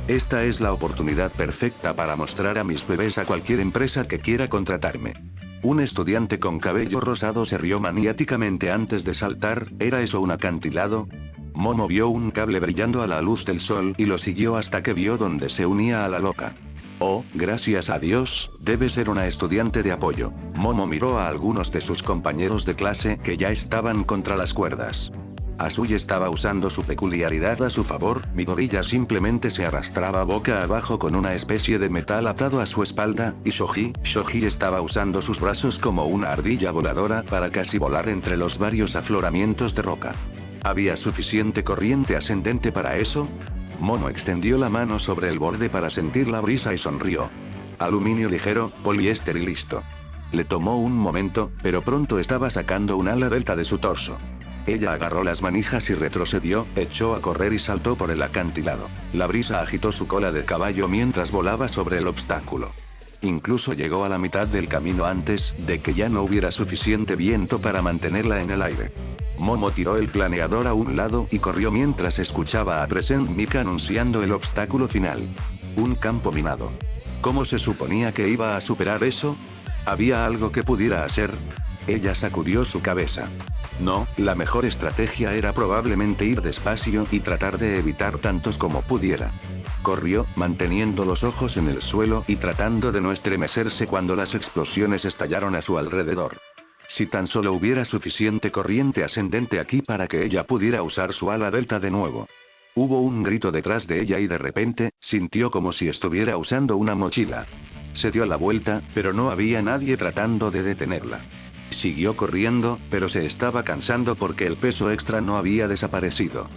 Esta es la oportunidad perfecta para mostrar a mis bebés a cualquier empresa que quiera contratarme. Un estudiante con cabello rosado se rió maniáticamente antes de saltar. ¿Era eso un acantilado? Momo vio un cable brillando a la luz del sol y lo siguió hasta que vio donde se unía a la loca. Oh, gracias a Dios, debe ser una estudiante de apoyo. Momo miró a algunos de sus compañeros de clase que ya estaban contra las cuerdas. Asui estaba usando su peculiaridad a su favor. Midoriya simplemente se arrastraba boca abajo con una especie de metal atado a su espalda, y Shoji estaba usando sus brazos como una ardilla voladora para casi volar entre los varios afloramientos de roca. ¿Había suficiente corriente ascendente para eso? Momo extendió la mano sobre el borde para sentir la brisa y sonrió. Aluminio ligero, poliéster y listo. Le tomó un momento, pero pronto estaba sacando un ala delta de su torso. Ella agarró las manijas y retrocedió, echó a correr y saltó por el acantilado. La brisa agitó su cola de caballo mientras volaba sobre el obstáculo. Incluso llegó a la mitad del camino antes de que ya no hubiera suficiente viento para mantenerla en el aire. Momo tiró el planeador a un lado y corrió mientras escuchaba a Present Mika anunciando el obstáculo final. Un campo minado. ¿Cómo se suponía que iba a superar eso? ¿Había algo que pudiera hacer? Ella sacudió su cabeza. No, la mejor estrategia era probablemente ir despacio y tratar de evitar tantos como pudiera. Corrió, manteniendo los ojos en el suelo y tratando de no estremecerse cuando las explosiones estallaron a su alrededor. Si tan solo hubiera suficiente corriente ascendente aquí para que ella pudiera usar su ala delta de nuevo. Hubo un grito detrás de ella y de repente, sintió como si estuviera usando una mochila. Se dio la vuelta, pero no había nadie tratando de detenerla. Siguió corriendo, pero se estaba cansando porque el peso extra no había desaparecido.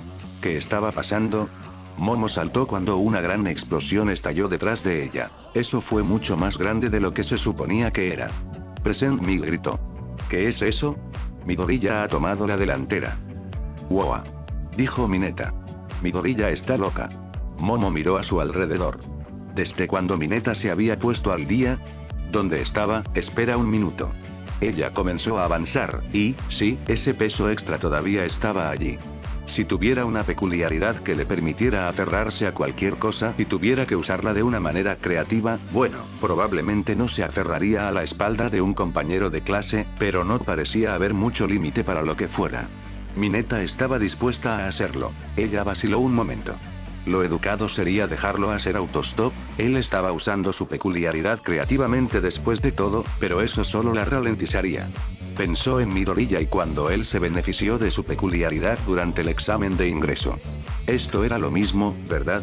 ¿Qué estaba pasando? Momo saltó cuando una gran explosión estalló detrás de ella. Eso fue mucho más grande de lo que se suponía que era. Present Me gritó. ¿Qué es eso? Midoriya ha tomado la delantera. ¡Wow! Dijo Mineta. Midoriya está loca. Momo miró a su alrededor. ¿Desde cuando Mineta se había puesto al día? ¿Dónde estaba? Espera un minuto. Ella comenzó a avanzar, y, sí, ese peso extra todavía estaba allí. Si tuviera una peculiaridad que le permitiera aferrarse a cualquier cosa y tuviera que usarla de una manera creativa, bueno, probablemente no se aferraría a la espalda de un compañero de clase, pero no parecía haber mucho límite para lo que fuera. Mineta estaba dispuesta a hacerlo. Ella vaciló un momento. Lo educado sería dejarlo hacer autostop, él estaba usando su peculiaridad creativamente después de todo, pero eso solo la ralentizaría. Pensó en Midoriya y cuando él se benefició de su peculiaridad durante el examen de ingreso. Esto era lo mismo, ¿verdad?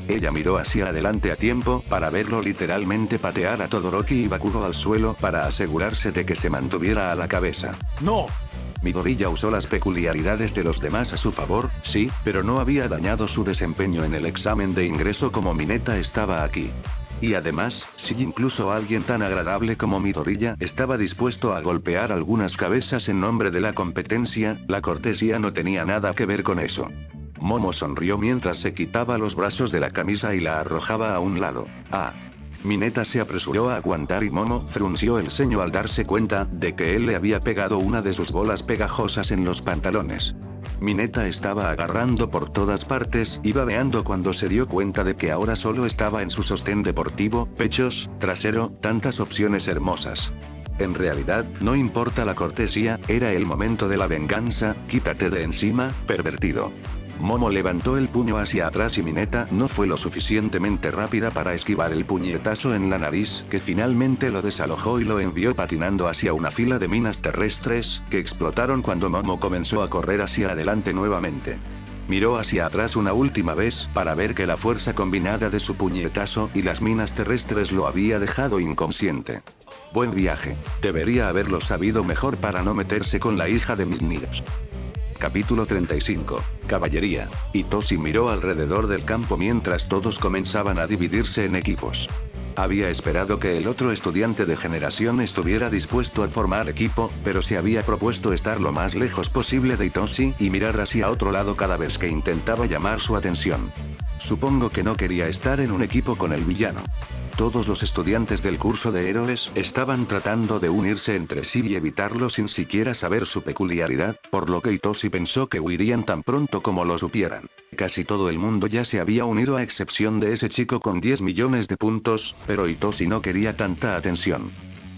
Ella miró hacia adelante a tiempo para verlo literalmente patear a Todoroki y Bakuro al suelo para asegurarse de que se mantuviera a la cabeza. ¡No! Midoriya usó las peculiaridades de los demás a su favor, sí, pero no había dañado su desempeño en el examen de ingreso como Mineta estaba aquí. Y además, si incluso alguien tan agradable como Midoriya estaba dispuesto a golpear algunas cabezas en nombre de la competencia, la cortesía no tenía nada que ver con eso. Momo sonrió mientras se quitaba los brazos de la camisa y la arrojaba a un lado. Ah. Mineta se apresuró a aguantar y Momo frunció el ceño al darse cuenta de que él le había pegado una de sus bolas pegajosas en los pantalones. Mineta estaba agarrando por todas partes y babeando cuando se dio cuenta de que ahora solo estaba en su sostén deportivo, pechos, trasero, tantas opciones hermosas. En realidad, no importa la cortesía, era el momento de la venganza, quítate de encima, pervertido. Momo levantó el puño hacia atrás y Mineta no fue lo suficientemente rápida para esquivar el puñetazo en la nariz, que finalmente lo desalojó y lo envió patinando hacia una fila de minas terrestres, que explotaron cuando Momo comenzó a correr hacia adelante nuevamente. Miró hacia atrás una última vez para ver que la fuerza combinada de su puñetazo y las minas terrestres lo había dejado inconsciente. Buen viaje. Debería haberlo sabido mejor para no meterse con la hija de Milnius. Capítulo 35. Caballería. Itoshi miró alrededor del campo mientras todos comenzaban a dividirse en equipos. Había esperado que el otro estudiante de generación estuviera dispuesto a formar equipo, pero se había propuesto estar lo más lejos posible de Itoshi y mirar hacia otro lado cada vez que intentaba llamar su atención. Supongo que no quería estar en un equipo con el villano. Todos los estudiantes del curso de héroes estaban tratando de unirse entre sí y evitarlo sin siquiera saber su peculiaridad, por lo que Itoshi pensó que huirían tan pronto como lo supieran. Casi todo el mundo ya se había unido a excepción de ese chico con 10 millones de puntos, pero Itoshi no quería tanta atención.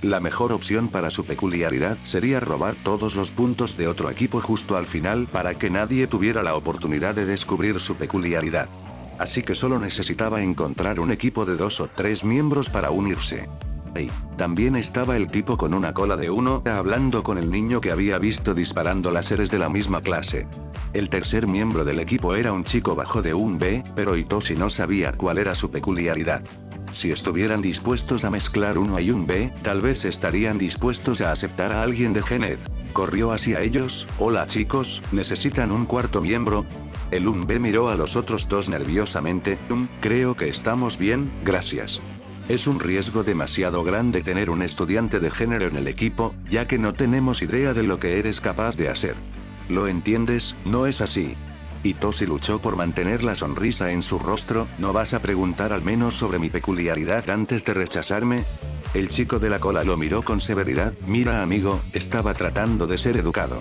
La mejor opción para su peculiaridad sería robar todos los puntos de otro equipo justo al final para que nadie tuviera la oportunidad de descubrir su peculiaridad. Así que solo necesitaba encontrar un equipo de 2 o 3 miembros para unirse. Y también estaba el tipo con una cola de 1 hablando con el niño que había visto disparando láseres de la misma clase. El tercer miembro del equipo era un chico bajo de un B, pero Itoshi no sabía cuál era su peculiaridad. Si estuvieran dispuestos a mezclar un A y un B, tal vez estarían dispuestos a aceptar a alguien de Genet. Corrió hacia ellos. Hola chicos, ¿necesitan un cuarto miembro? El 1B miró a los otros dos nerviosamente. Creo que estamos bien, gracias. Es un riesgo demasiado grande tener un estudiante de género en el equipo, ya que no tenemos idea de lo que eres capaz de hacer. ¿Lo entiendes? ¿No es así? Itoshi luchó por mantener la sonrisa en su rostro. ¿No vas a preguntar al menos sobre mi peculiaridad antes de rechazarme? El chico de la cola lo miró con severidad. Mira amigo, estaba tratando de ser educado.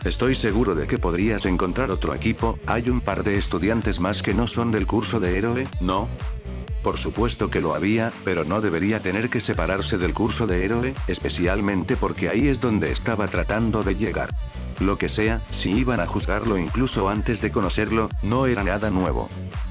Estoy seguro de que podrías encontrar otro equipo. Hay un par de estudiantes más que no son del curso de héroe, ¿no? Por supuesto que lo había, pero no debería tener que separarse del curso de héroe, especialmente porque ahí es donde estaba tratando de llegar. Lo que sea, si iban a juzgarlo incluso antes de conocerlo, no era nada nuevo.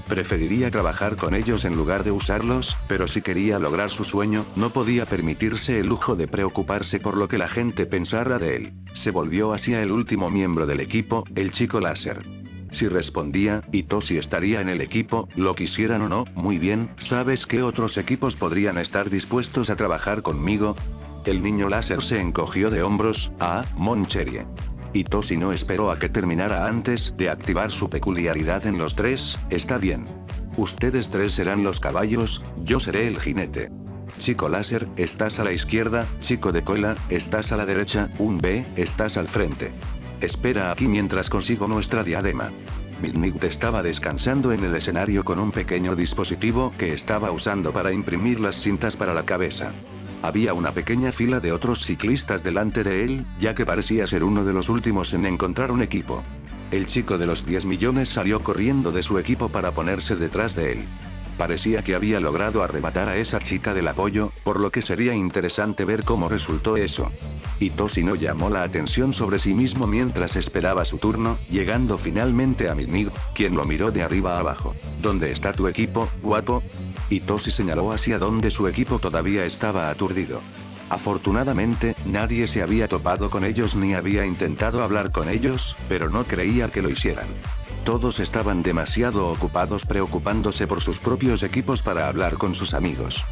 Preferiría trabajar con ellos en lugar de usarlos, pero si quería lograr su sueño, no podía permitirse el lujo de preocuparse por lo que la gente pensara de él. Se volvió hacia el último miembro del equipo, el chico láser. Si respondía, Itoshi estaría en el equipo, lo quisieran o no. Muy bien, ¿sabes qué otros equipos podrían estar dispuestos a trabajar conmigo? El niño láser se encogió de hombros. Moncherie. Itoshi no esperó a que terminara antes de activar su peculiaridad en los tres. Está bien. Ustedes tres serán los caballos, yo seré el jinete. Chico láser, estás a la izquierda. Chico de cola, estás a la derecha. 1B, estás al frente. Espera aquí mientras consigo nuestra diadema. Midnight estaba descansando en el escenario con un pequeño dispositivo que estaba usando para imprimir las cintas para la cabeza. Había una pequeña fila de otros ciclistas delante de él, ya que parecía ser uno de los últimos en encontrar un equipo. El chico de los 10 millones salió corriendo de su equipo para ponerse detrás de él. Parecía que había logrado arrebatar a esa chica del apoyo, por lo que sería interesante ver cómo resultó eso. Hitoshi no llamó la atención sobre sí mismo mientras esperaba su turno, llegando finalmente a Midnight, quien lo miró de arriba a abajo. ¿Dónde está tu equipo, guapo? Hitoshi señaló hacia donde su equipo todavía estaba aturdido. Afortunadamente, nadie se había topado con ellos ni había intentado hablar con ellos, pero no creía que lo hicieran. Todos estaban demasiado ocupados preocupándose por sus propios equipos para hablar con sus amigos.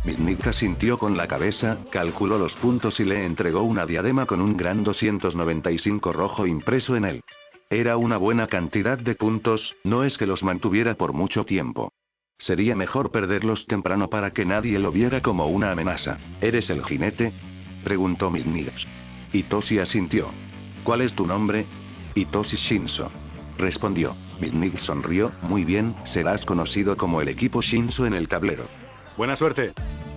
Midnight asintió con la cabeza, calculó los puntos y le entregó una diadema con un gran 295 rojo impreso en él. Era una buena cantidad de puntos, no es que los mantuviera por mucho tiempo. Sería mejor perderlos temprano para que nadie lo viera como una amenaza. ¿Eres el jinete?, preguntó Midnight. Hitoshi asintió. ¿Cuál es tu nombre? Hitoshi Shinso, respondió. Midnight sonrió. Muy bien, serás conocido como el equipo Shinso en el tablero. Buena suerte.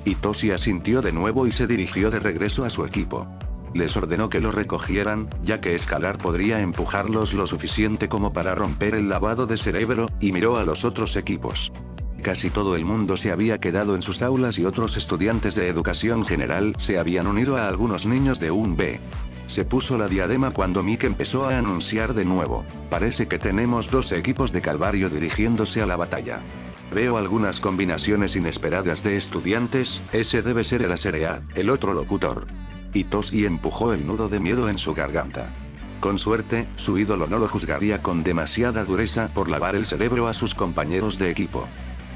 Hitoshi asintió de nuevo y se dirigió de regreso a su equipo. Les ordenó que lo recogieran, ya que escalar podría empujarlos lo suficiente como para romper el lavado de cerebro, y miró a los otros equipos. Casi todo el mundo se había quedado en sus aulas y otros estudiantes de educación general se habían unido a algunos niños de un B. Se puso la diadema cuando Mick empezó a anunciar de nuevo. Parece que tenemos 2 equipos de Calvario dirigiéndose a la batalla. Veo algunas combinaciones inesperadas de estudiantes, ese debe ser el A, el otro locutor. Hitoshi empujó el nudo de miedo en su garganta. Con suerte, su ídolo no lo juzgaría con demasiada dureza por lavar el cerebro a sus compañeros de equipo.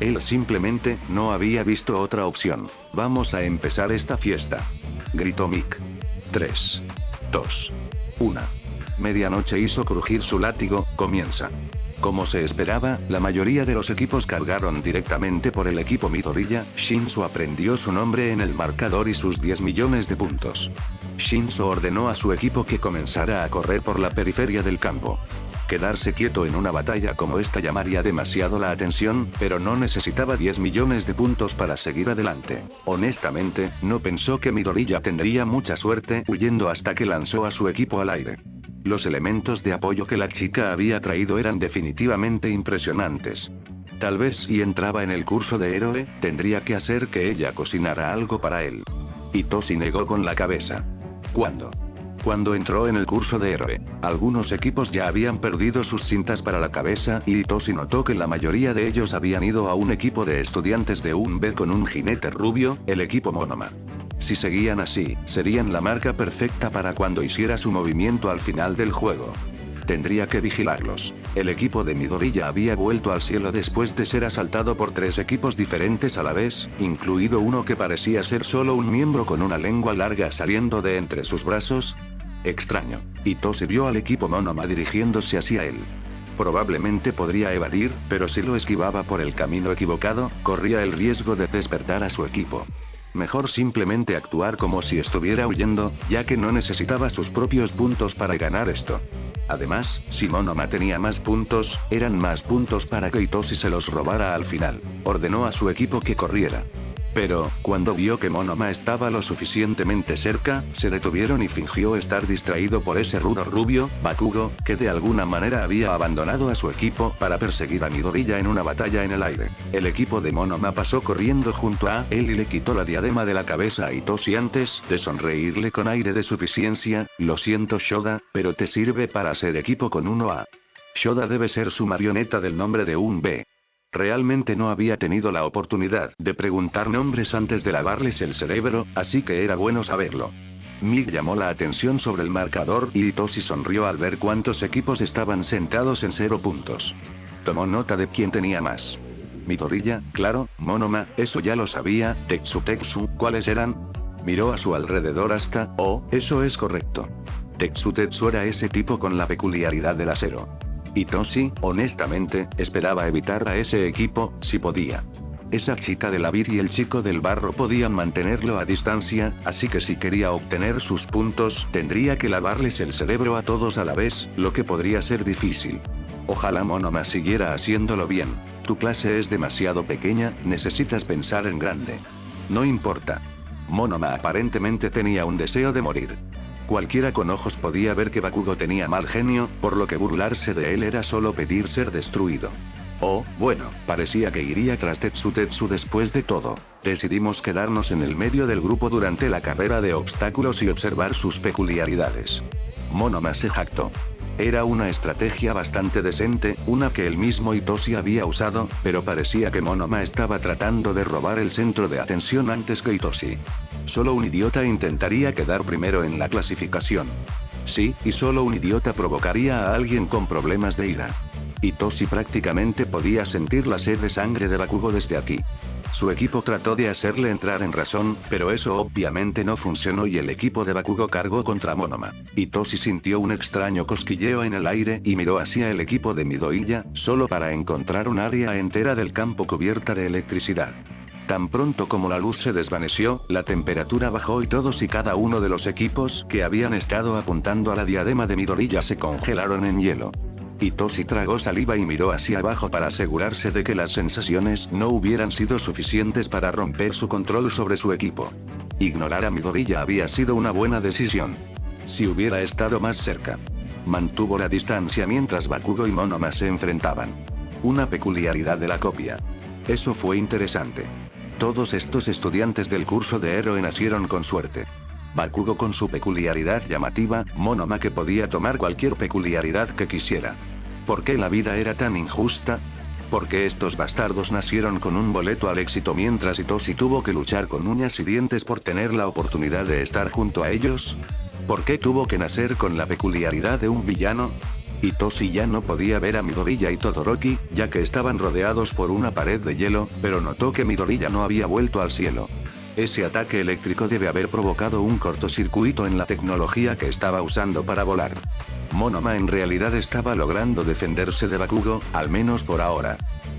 Él simplemente no había visto otra opción. Vamos a empezar esta fiesta, gritó Mick. 3, 2, 1. Medianoche hizo crujir su látigo. Comienza. Como se esperaba, la mayoría de los equipos cargaron directamente por el equipo Midoriya. Shinso aprendió su nombre en el marcador y sus 10 millones de puntos. Shinso ordenó a su equipo que comenzara a correr por la periferia del campo. Quedarse quieto en una batalla como esta llamaría demasiado la atención, pero no necesitaba 10 millones de puntos para seguir adelante. Honestamente, no pensó que Midoriya tendría mucha suerte huyendo hasta que lanzó a su equipo al aire. Los elementos de apoyo que la chica había traído eran definitivamente impresionantes. Tal vez si entraba en el curso de héroe, tendría que hacer que ella cocinara algo para él. Hitoshi negó con la cabeza. ¿Cuándo? Cuando entró en el curso de héroe, algunos equipos ya habían perdido sus cintas para la cabeza y Hitoshi notó que la mayoría de ellos habían ido a un equipo de estudiantes de un B con un jinete rubio, el equipo Monoma. Si seguían así, serían la marca perfecta para cuando hiciera su movimiento al final del juego. Tendría que vigilarlos. El equipo de Midoriya había vuelto al cielo después de ser asaltado por 3 equipos diferentes a la vez, incluido uno que parecía ser solo un miembro con una lengua larga saliendo de entre sus brazos. Extraño. Hitoshi vio al equipo Monoma dirigiéndose hacia él. Probablemente podría evadir, pero si lo esquivaba por el camino equivocado, corría el riesgo de despertar a su equipo. Mejor simplemente actuar como si estuviera huyendo, ya que no necesitaba sus propios puntos para ganar esto. Además, si Monoma tenía más puntos, eran más puntos para que Hitoshi se los robara al final. Ordenó a su equipo que corriera. Pero, cuando vio que Monoma estaba lo suficientemente cerca, se detuvieron y fingió estar distraído por ese rudo rubio, Bakugo, que de alguna manera había abandonado a su equipo para perseguir a Midoriya en una batalla en el aire. El equipo de Monoma pasó corriendo junto a él y le quitó la diadema de la cabeza a Hitoshi antes de sonreírle con aire de suficiencia. Lo siento Shoda, pero te sirve para ser equipo con 1A. Shoda debe ser su marioneta del nombre de un B. Realmente no había tenido la oportunidad de preguntar nombres antes de lavarles el cerebro, así que era bueno saberlo. Mick llamó la atención sobre el marcador y Hitoshi sonrió al ver cuántos equipos estaban sentados en 0 puntos. Tomó nota de quién tenía más. Midoriya, claro, Monoma, eso ya lo sabía. Tetsu, ¿cuáles eran? Miró a su alrededor hasta, eso es correcto. Tetsu era ese tipo con la peculiaridad del acero. Hitoshi, honestamente, esperaba evitar a ese equipo, si podía. Esa chica de la vid y el chico del barro podían mantenerlo a distancia, así que si quería obtener sus puntos, tendría que lavarles el cerebro a todos a la vez, lo que podría ser difícil. Ojalá Monoma siguiera haciéndolo bien. Tu clase es demasiado pequeña, necesitas pensar en grande. No importa. Monoma aparentemente tenía un deseo de morir. Cualquiera con ojos podía ver que Bakugo tenía mal genio, por lo que burlarse de él era solo pedir ser destruido. Oh, bueno, parecía que iría tras Tetsu después de todo. Decidimos quedarnos en el medio del grupo durante la carrera de obstáculos y observar sus peculiaridades. Monoma se jactó. Era una estrategia bastante decente, una que el mismo Hitoshi había usado, pero parecía que Monoma estaba tratando de robar el centro de atención antes que Hitoshi. Solo un idiota intentaría quedar primero en la clasificación. Sí, y solo un idiota provocaría a alguien con problemas de ira. Hitoshi prácticamente podía sentir la sed de sangre de Bakugo desde aquí. Su equipo trató de hacerle entrar en razón, pero eso obviamente no funcionó y el equipo de Bakugo cargó contra Monoma. Hitoshi sintió un extraño cosquilleo en el aire y miró hacia el equipo de Midoriya, solo para encontrar un área entera del campo cubierta de electricidad. Tan pronto como la luz se desvaneció, la temperatura bajó y todos y cada uno de los equipos que habían estado apuntando a la diadema de Midoriya se congelaron en hielo. Hitoshi tragó saliva y miró hacia abajo para asegurarse de que las sensaciones no hubieran sido suficientes para romper su control sobre su equipo. Ignorar a Midoriya había sido una buena decisión. Si hubiera estado más cerca. Mantuvo la distancia mientras Bakugo y Monoma se enfrentaban. Una peculiaridad de la copia. Eso fue interesante. Todos estos estudiantes del curso de héroe nacieron con suerte. Bakugo con su peculiaridad llamativa, Monoma que podía tomar cualquier peculiaridad que quisiera. ¿Por qué la vida era tan injusta? ¿Por qué estos bastardos nacieron con un boleto al éxito mientras Hitoshi tuvo que luchar con uñas y dientes por tener la oportunidad de estar junto a ellos? ¿Por qué tuvo que nacer con la peculiaridad de un villano? Hitoshi ya no podía ver a Midoriya y Todoroki, ya que estaban rodeados por una pared de hielo, pero notó que Midoriya no había vuelto al cielo. Ese ataque eléctrico debe haber provocado un cortocircuito en la tecnología que estaba usando para volar. Monoma en realidad estaba logrando defenderse de Bakugo, al menos por ahora.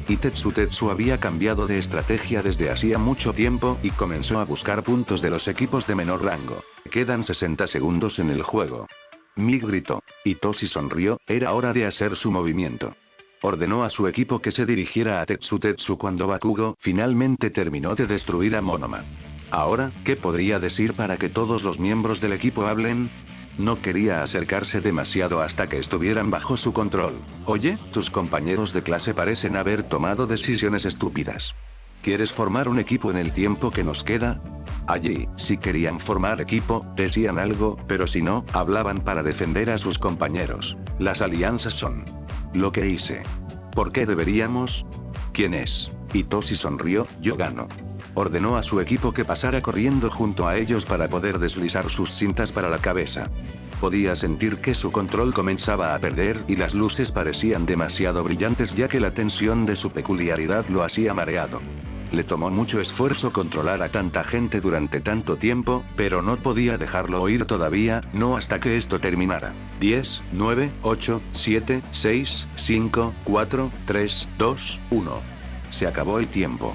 Y Tetsu había cambiado de estrategia desde hacía mucho tiempo y comenzó a buscar puntos de los equipos de menor rango. Quedan 60 segundos en el juego. Mig gritó. Hitoshi sonrió, era hora de hacer su movimiento. Ordenó a su equipo que se dirigiera a Tetsu cuando Bakugo finalmente terminó de destruir a Monoma. Ahora, ¿qué podría decir para que todos los miembros del equipo hablen? No quería acercarse demasiado hasta que estuvieran bajo su control. Oye, tus compañeros de clase parecen haber tomado decisiones estúpidas. ¿Quieres formar un equipo en el tiempo que nos queda? Allí, si querían formar equipo, decían algo, pero si no, hablaban para defender a sus compañeros. Las alianzas son lo que hice. ¿Por qué deberíamos? ¿Quién es? Hitoshi sonrió, yo gano. Ordenó a su equipo que pasara corriendo junto a ellos para poder deslizar sus cintas para la cabeza. Podía sentir que su control comenzaba a perder y las luces parecían demasiado brillantes ya que la tensión de su peculiaridad lo hacía mareado. Le tomó mucho esfuerzo controlar a tanta gente durante tanto tiempo, pero no podía dejarlo oír todavía, no hasta que esto terminara. 10, 9, 8, 7, 6, 5, 4, 3, 2, 1. Se acabó el tiempo.